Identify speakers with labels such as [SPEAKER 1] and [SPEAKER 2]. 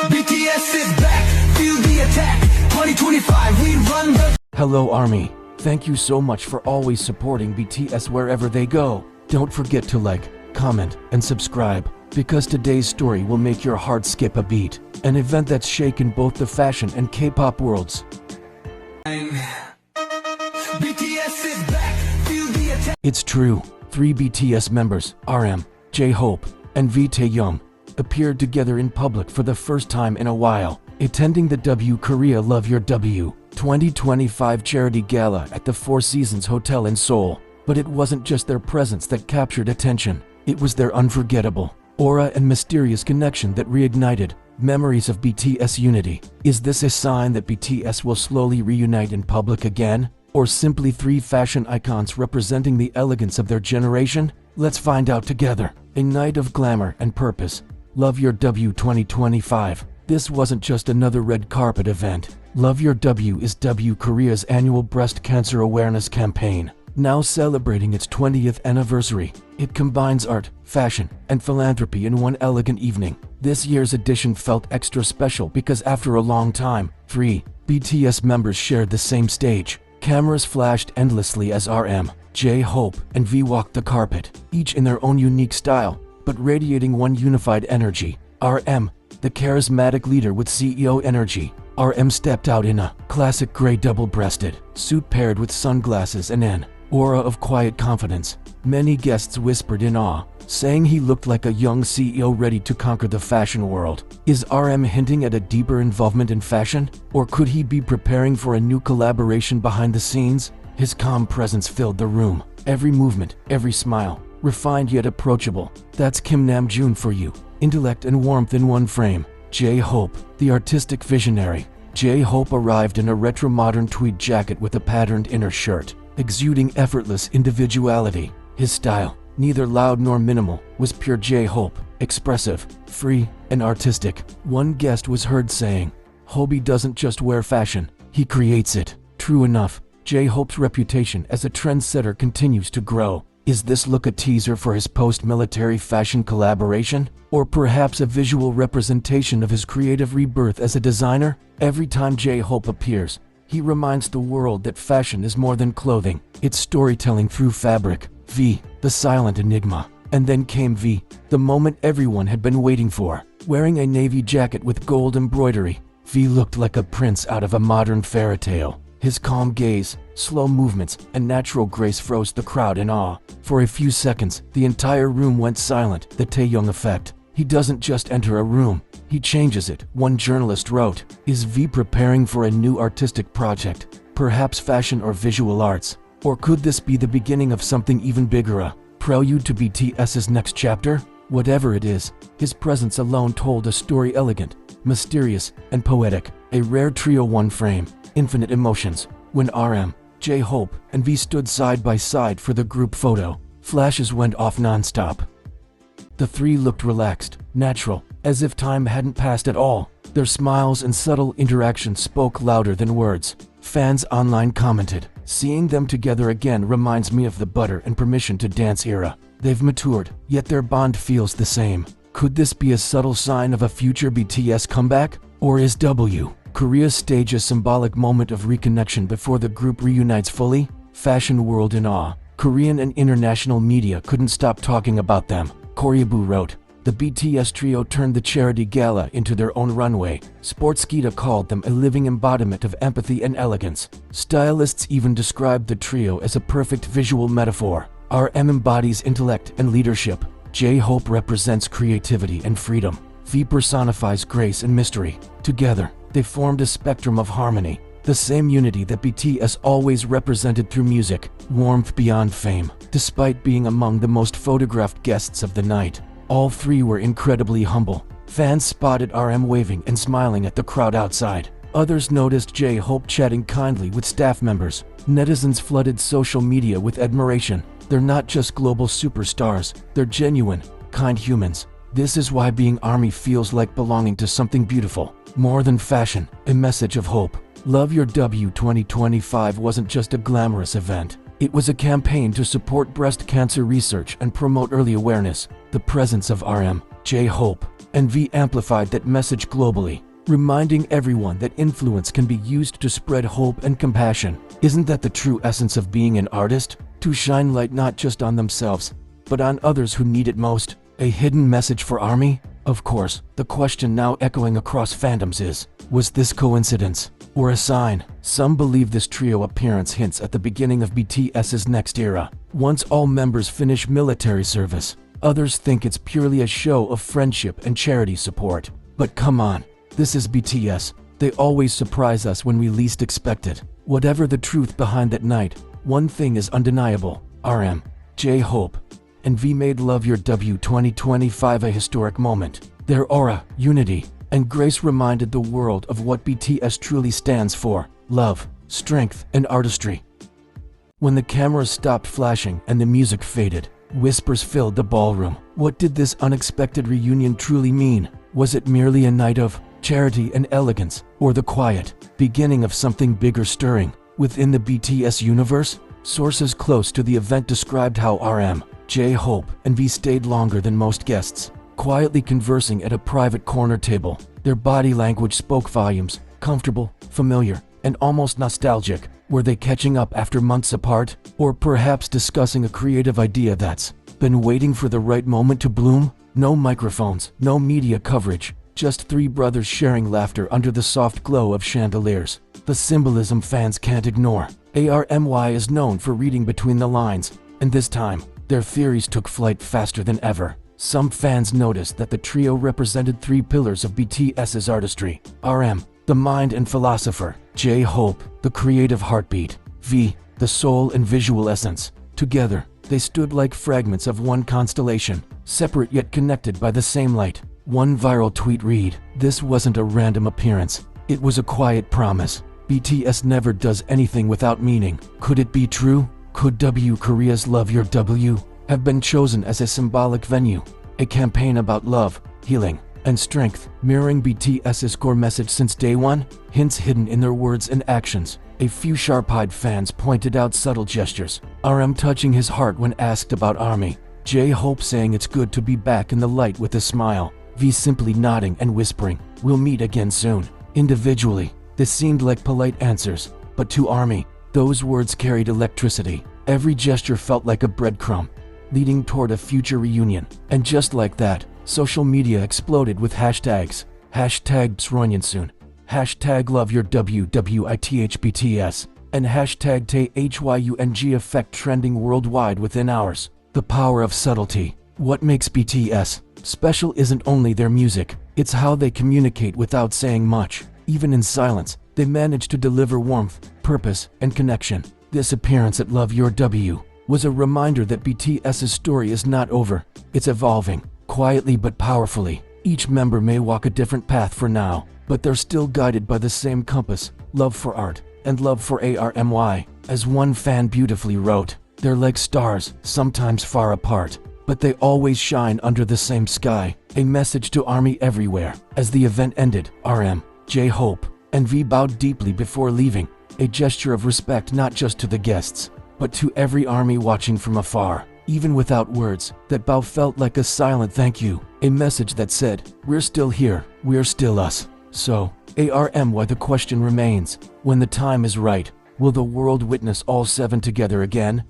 [SPEAKER 1] BTS is back, feel the attack. 2025, we run the.
[SPEAKER 2] Hello Army, thank you so much for always supporting BTS wherever they go. Don't forget to like, comment, and subscribe, because today's story will make your heart skip a beat. An event that's shaken both the fashion and K-pop worlds.
[SPEAKER 1] BTS is back, feel the attack.
[SPEAKER 2] It's true, 3 BTS members, RM, J-Hope, and Taehyung, appeared together in public for the first time in a while, attending the W Korea Love Your W 2025 charity gala at the Four Seasons Hotel in Seoul. But it wasn't just their presence that captured attention, it was their unforgettable aura and mysterious connection that reignited memories of BTS unity. Is this a sign that BTS will slowly reunite in public again? Or simply 3 fashion icons representing the elegance of their generation? Let's find out together. A night of glamour and purpose. Love Your W 2025. This wasn't just another red carpet event. Love Your W is W Korea's annual breast cancer awareness campaign, now celebrating its 20th anniversary. It combines art, fashion, and philanthropy in one elegant evening. This year's edition felt extra special because after a long time, 3 BTS members shared the same stage. Cameras flashed endlessly as RM, J-Hope, and V walked the carpet, each in their own unique style, but radiating one unified energy. RM, the charismatic leader with CEO energy. RM stepped out in a classic gray double-breasted suit paired with sunglasses and an aura of quiet confidence. Many guests whispered in awe, saying he looked like a young CEO ready to conquer the fashion world. Is RM hinting at a deeper involvement in fashion? Or could he be preparing for a new collaboration behind the scenes? His calm presence filled the room. Every movement, every smile, refined yet approachable. That's Kim Namjoon for you. Intellect and warmth in one frame. J-Hope, the artistic visionary. J-Hope arrived in a retro-modern tweed jacket with a patterned inner shirt, exuding effortless individuality. His style, neither loud nor minimal, was pure J-Hope, expressive, free, and artistic. One guest was heard saying, "Hobie doesn't just wear fashion, he creates it." True enough, J-Hope's reputation as a trendsetter continues to grow. Is this look a teaser for his post-military fashion collaboration? Or perhaps a visual representation of his creative rebirth as a designer? Every time J-Hope appears, he reminds the world that fashion is more than clothing. It's storytelling through fabric. V, the silent enigma. And then came V, the moment everyone had been waiting for. Wearing a navy jacket with gold embroidery, V looked like a prince out of a modern fairy tale. His calm gaze, slow movements, and natural grace froze the crowd in awe. For a few seconds, the entire room went silent, the Taehyung effect. He doesn't just enter a room, he changes it, one journalist wrote. Is V preparing for a new artistic project? Perhaps fashion or visual arts? Or could this be the beginning of something even bigger, a prelude to BTS's next chapter? Whatever it is, his presence alone told a story elegant, mysterious, and poetic. A rare trio, one frame, infinite emotions. When RM, J-Hope, and V stood side by side for the group photo, flashes went off non-stop. The 3 looked relaxed, natural, as if time hadn't passed at all. Their smiles and subtle interactions spoke louder than words. Fans online commented, "Seeing them together again reminds me of the Butter and Permission to Dance era. They've matured, yet their bond feels the same." Could this be a subtle sign of a future BTS comeback? Or is W Korea's stage a symbolic moment of reconnection before the group reunites fully? Fashion world in awe. Korean and international media couldn't stop talking about them. Koreabu wrote, "The BTS trio turned the charity gala into their own runway." Sportskeeda called them a living embodiment of empathy and elegance. Stylists even described the trio as a perfect visual metaphor. RM embodies intellect and leadership. J-Hope represents creativity and freedom. V personifies grace and mystery. Together, they formed a spectrum of harmony, the same unity that BTS always represented through music, warmth beyond fame. Despite being among the most photographed guests of the night, all 3 were incredibly humble. Fans spotted RM waving and smiling at the crowd outside. Others noticed J-Hope chatting kindly with staff members. Netizens flooded social media with admiration. They're not just global superstars, they're genuine, kind humans. This is why being ARMY feels like belonging to something beautiful, more than fashion, a message of hope. Love Your W 2025 wasn't just a glamorous event. It was a campaign to support breast cancer research and promote early awareness. The presence of RM, J-Hope, and V amplified that message globally, reminding everyone that influence can be used to spread hope and compassion. Isn't that the true essence of being an artist? To shine light not just on themselves, but on others who need it most. A hidden message for ARMY? Of course, the question now echoing across fandoms is, was this coincidence or a sign? Some believe this trio appearance hints at the beginning of BTS's next era, once all members finish military service. Others think it's purely a show of friendship and charity support. But come on, this is BTS. They always surprise us when we least expect it. Whatever the truth behind that night, one thing is undeniable. RM, J-Hope, and V made Love Your W 2025 a historic moment. Their aura, unity, and grace reminded the world of what BTS truly stands for: love, strength, and artistry. When the cameras stopped flashing and the music faded, whispers filled the ballroom. What did this unexpected reunion truly mean? Was it merely a night of charity and elegance, or the quiet beginning of something bigger stirring within the BTS universe? Sources close to the event described how RM, J-Hope, and V stayed longer than most guests, quietly conversing at a private corner table. Their body language spoke volumes, comfortable, familiar, and almost nostalgic. Were they catching up after months apart, or perhaps discussing a creative idea that's been waiting for the right moment to bloom? No microphones, no media coverage, just three brothers sharing laughter under the soft glow of chandeliers. The symbolism fans can't ignore. ARMY is known for reading between the lines, and this time, their theories took flight faster than ever. Some fans noticed that the trio represented three pillars of BTS's artistry: RM, the mind and philosopher; J-Hope, the creative heartbeat; V, the soul and visual essence. Together, they stood like fragments of one constellation, separate yet connected by the same light. One viral tweet read, "This wasn't a random appearance. It was a quiet promise. BTS never does anything without meaning." Could it be true? Could W Korea's Love Your W have been chosen as a symbolic venue? A campaign about love, healing, and strength, mirroring BTS's core message since day one? Hints hidden in their words and actions. A few sharp-eyed fans pointed out subtle gestures. RM touching his heart when asked about ARMY. J-Hope saying it's good to be back in the light with a smile. V simply nodding and whispering, "We'll meet again soon." Individually, this seemed like polite answers, but to ARMY, those words carried electricity. Every gesture felt like a breadcrumb, leading toward a future reunion. And just like that, social media exploded with hashtags. Hashtag #BSReunionSoon, hashtag #LoveYourWWITHBTS, and hashtag TAEHYUNG effect trending worldwide within hours. The power of subtlety. What makes BTS special isn't only their music, it's how they communicate without saying much. Even in silence, they manage to deliver warmth, purpose, and connection. This appearance at Love Your W was a reminder that BTS's story is not over. It's evolving, quietly but powerfully. Each member may walk a different path for now, but they're still guided by the same compass: love for art and love for ARMY. As one fan beautifully wrote, "They're like stars, sometimes far apart, but they always shine under the same sky." A message to ARMY everywhere. As the event ended, RM, J-Hope, and V bowed deeply before leaving, a gesture of respect not just to the guests, but to every ARMY watching from afar. Even without words, that bow felt like a silent thank you, a message that said, "We're still here, we're still us." So, ARMY, the question remains, when the time is right, will the world witness all seven together again?